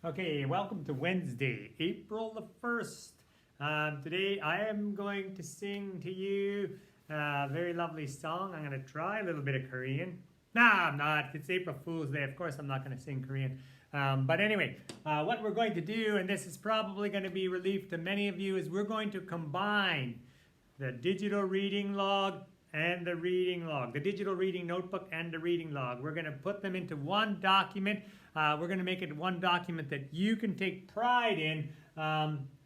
Okay, welcome to Wednesday, April the 1st. Today I am going to sing to you a very lovely song. I'm going to try a little bit of Korean. Nah, I'm not. It's April Fool's Day. Of course I'm not going to sing Korean. But anyway, what we're going to do, and this is probably going to be relief to many of you, is we're going to combine the digital reading log and the reading log, the digital reading notebook and the reading log. We're going to put them into one document. We're going to make it one document that you can take pride in,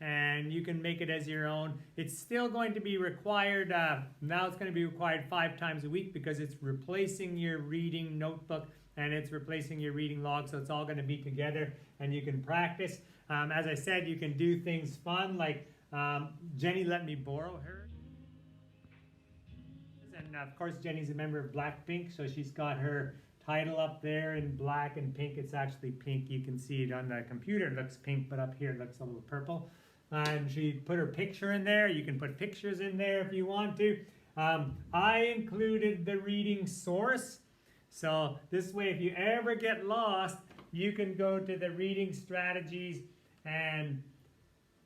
and you can make it as your own. It's still going to be required, now it's going to be required 5 times a week because it's replacing your reading notebook and it's replacing your reading log, so it's all going to be together and you can practice. As I said, you can do things fun like Jenny let me borrow her. And of course Jenny's a member of Blackpink, so she's got her title up there in black and pink. It's actually pink. You can see it on the computer. It looks pink, but up here it looks a little purple. And she put her picture in there. You can put pictures in there if you want to. I included the reading source. So this way, if you ever get lost, you can go to the reading strategies, and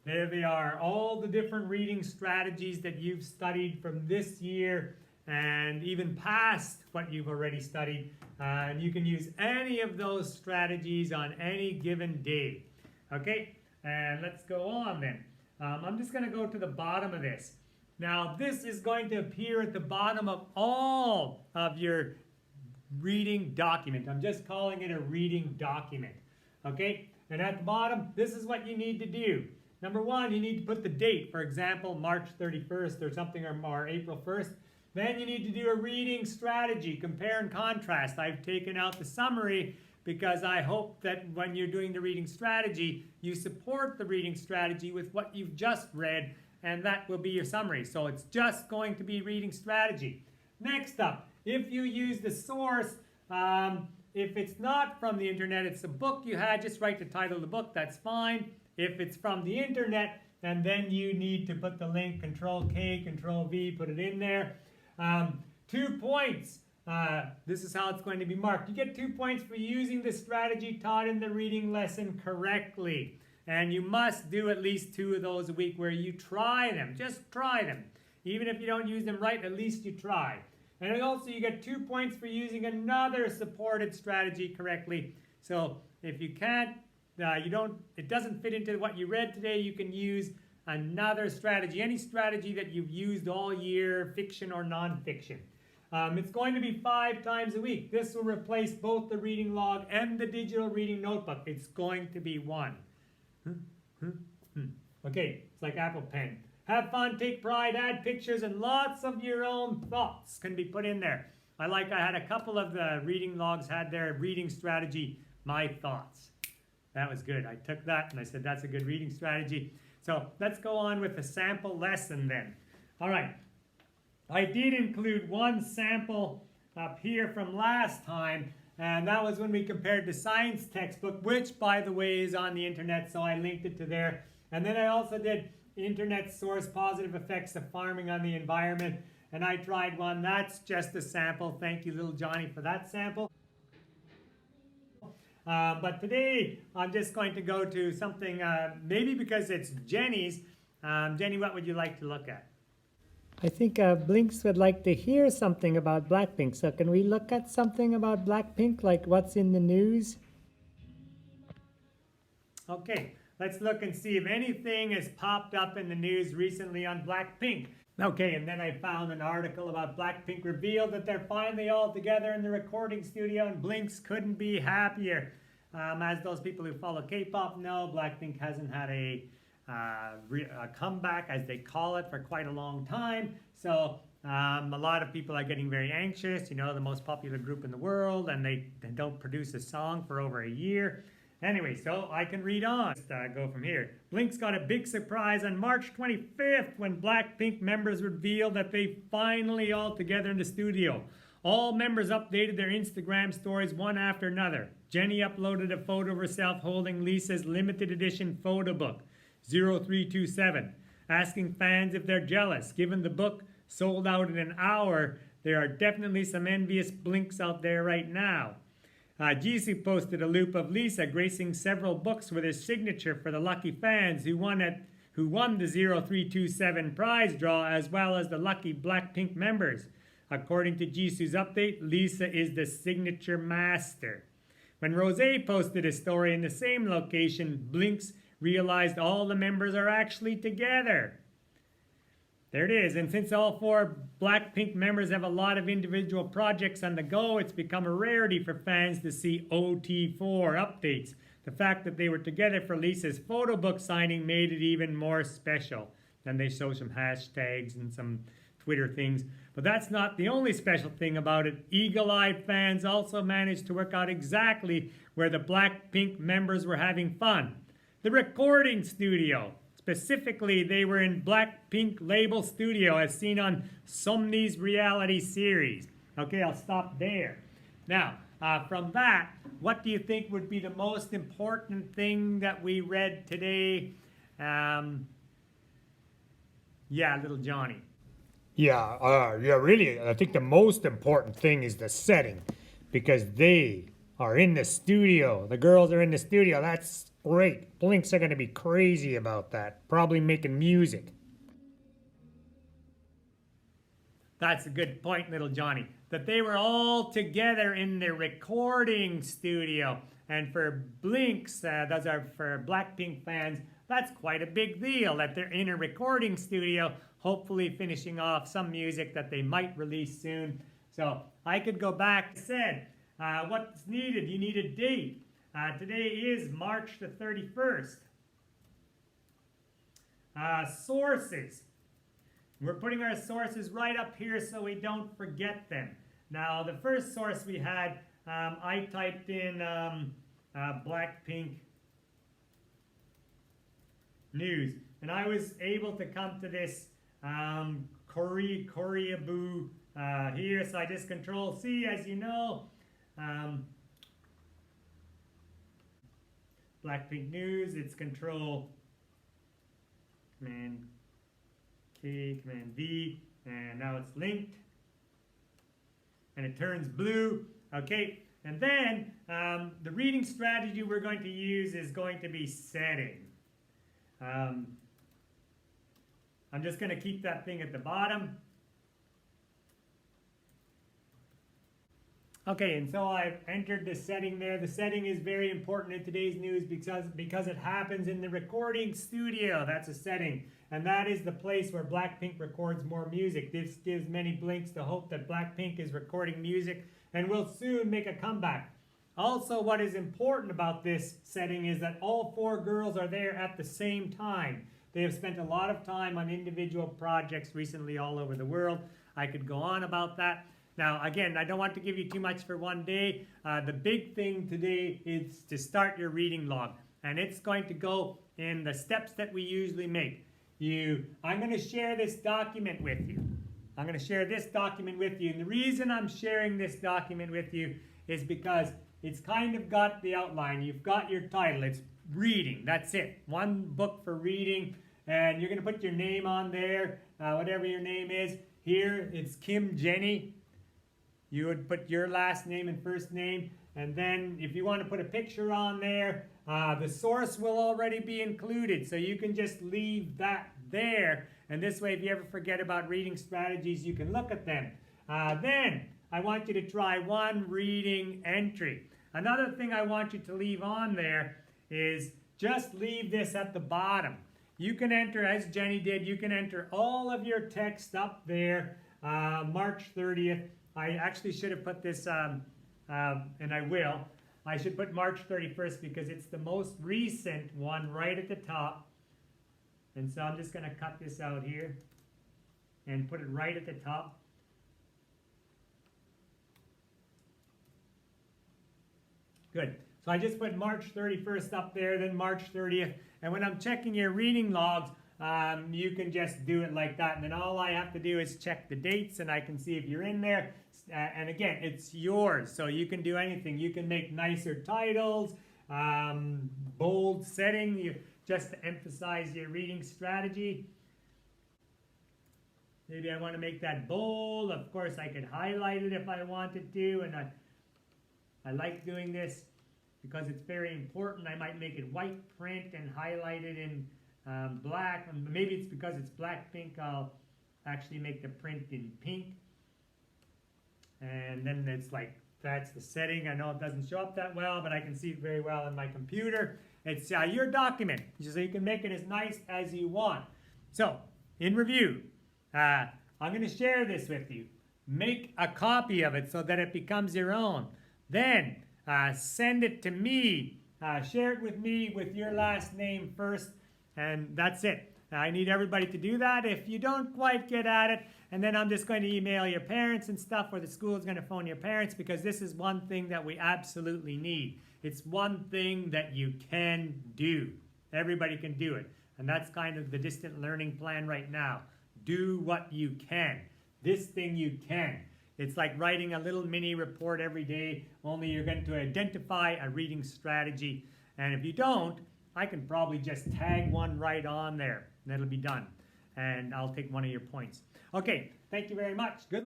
there they are. All the different reading strategies that you've studied from this year and even past what you've already studied. And you can use any of those strategies on any given day. Okay, and let's go on then. I'm just going to go to the bottom of this. Now, this is going to appear at the bottom of all of your reading document. I'm just calling it a reading document. Okay, and at the bottom, this is what you need to do. Number one, you need to put the date. For example, March 31st or something, or April 1st. Then you need to do a reading strategy, compare and contrast. I've taken out the summary because I hope that when you're doing the reading strategy, you support the reading strategy with what you've just read, and that will be your summary. So it's just going to be reading strategy. Next up, if you use the source, if it's not from the internet, it's a book you had, just write the title of the book, that's fine. If it's from the internet, and then you need to put the link, Control-K, Control-V, put it in there. 2 points. This is how it's going to be marked. You get 2 points for using the strategy taught in the reading lesson correctly. And you must do at least 2 of those a week where you try them. Just try them. Even if you don't use them right, at least you try. And also you get 2 points for using another supported strategy correctly. So if you can't, it doesn't fit into what you read today, you can use another strategy, any strategy that you've used all year, fiction or non-fiction. It's going to be 5 times a week. This will replace both the reading log and the digital reading notebook. It's going to be one. Okay, it's like Apple Pen. Have fun, take pride, add pictures, and lots of your own thoughts can be put in there. I had a couple of the reading logs had their reading strategy, my thoughts. That was good. I took that and I said, that's a good reading strategy. So let's go on with the sample lesson then. All right, I did include one sample up here from last time, and that was when we compared the science textbook, which by the way is on the internet, so I linked it to there. And then I also did internet source positive effects of farming on the environment, and I tried one. That's just a sample. Thank you, little Johnny, for that sample. But today, I'm just going to go to something, maybe because it's Jenny's. Jenny, what would you like to look at? I think Blinks would like to hear something about Blackpink. So can we look at something about Blackpink, like what's in the news? Okay, let's look and see if anything has popped up in the news recently on Blackpink. Okay, and then I found an article about Blackpink revealed that they're finally all together in the recording studio, and Blinks couldn't be happier. As those people who follow K-pop know, Blackpink hasn't had a comeback, as they call it, for quite a long time. So a lot of people are getting very anxious. You know, the most popular group in the world, and they don't produce a song for over a year. Anyway, so I can read on. Let's go from here. Blink's got a big surprise on March 25th when Blackpink members revealed that they finally all together in the studio. All members updated their Instagram stories one after another. Jenny uploaded a photo of herself holding Lisa's limited edition photo book, 0327, asking fans if they're jealous. Given the book sold out in an hour, there are definitely some envious Blinks out there right now. Jisoo posted a loop of Lisa gracing several books with her signature for the lucky fans who won the 0327 prize draw, as well as the lucky Blackpink members. According to Jisoo's update, Lisa is the signature master. When Rosé posted a story in the same location, Blinks realized all the members are actually together. There it is. And since all 4 Blackpink members have a lot of individual projects on the go, it's become a rarity for fans to see OT4 updates. The fact that they were together for Lisa's photo book signing made it even more special. Then they show some hashtags and some Twitter things. But that's not the only special thing about it. Eagle-eyed fans also managed to work out exactly where the Blackpink members were having fun. The recording studio. Specifically, they were in Blackpink label studio as seen on Somni's reality series. Okay, I'll stop there. Now, from that, what do you think would be the most important thing that we read today? Yeah, little Johnny. Yeah, really, I think the most important thing is the setting, because they are in the studio. The girls are in the studio. That's great. Blinks are going to be crazy about that, probably making music. That's a good point, little Johnny. That they were all together in the recording studio. And for Blinks, those are for Blackpink fans, that's quite a big deal that they're in a recording studio, hopefully finishing off some music that they might release soon. So I could go back and said, what's needed? You need a date. Today is March the 31st. Sources. We're putting our sources right up here so we don't forget them. Now, the first source we had, I typed in Blackpink news, and I was able to come to this Koreaboo here, so I just Control C, as you know. Blackpink news, it's Control Command K, Command V, and now it's linked, and it turns blue. Okay, and then the reading strategy we're going to use is going to be setting. I'm just going to keep that thing at the bottom. Okay, and so I've entered the setting there. The setting is very important in today's news because it happens in the recording studio. That's a setting. And that is the place where Blackpink records more music. This gives many Blinks the hope that Blackpink is recording music and will soon make a comeback. Also, what is important about this setting is that all 4 girls are there at the same time. They have spent a lot of time on individual projects recently all over the world. I could go on about that. Now, again, I don't want to give you too much for one day. The big thing today is to start your reading log. And it's going to go in the steps that we usually make. I'm going to share this document with you. I'm going to share this document with you. And the reason I'm sharing this document with you is because it's kind of got the outline. You've got your title. It's reading. That's it. One book for reading. And you're going to put your name on there, whatever your name is. Here, it's Kim Jenny. You would put your last name and first name. And then if you want to put a picture on there, the source will already be included. So you can just leave that there. And this way, if you ever forget about reading strategies, you can look at them. Then I want you to try one reading entry. Another thing I want you to leave on there is just leave this at the bottom. You can enter, as Jenny did, you can enter all of your text up there, March 30th. I actually should have put this, and I will. I should put March 31st because it's the most recent one right at the top. And so I'm just going to cut this out here and put it right at the top. Good. So I just put March 31st up there, then March 30th. And when I'm checking your reading logs, you can just do it like that. And then all I have to do is check the dates, and I can see if you're in there. And again, it's yours, so you can do anything. You can make nicer titles, bold setting, just to emphasize your reading strategy. Maybe I want to make that bold. Of course, I could highlight it if I wanted to, and I like doing this because it's very important. I might make it white print and highlight it in black. Maybe it's because it's black pink, I'll actually make the print in pink. And then it's like, that's the setting. I know it doesn't show up that well, but I can see it very well on my computer. It's your document, so you can make it as nice as you want. So, in review, I'm going to share this with you. Make a copy of it so that it becomes your own. Then, send it to me. Share it with me with your last name first, and that's it. I need everybody to do that. If you don't quite get at it, and then I'm just going to email your parents and stuff, or the school is going to phone your parents, because this is one thing that we absolutely need. It's one thing that you can do. Everybody can do it. And that's kind of the distant learning plan right now. Do what you can. This thing you can. It's like writing a little mini report every day, only you're going to identify a reading strategy. And if you don't, I can probably just tag one right on there, and it'll be done. And I'll take one of your points. Okay, thank you very much. Good.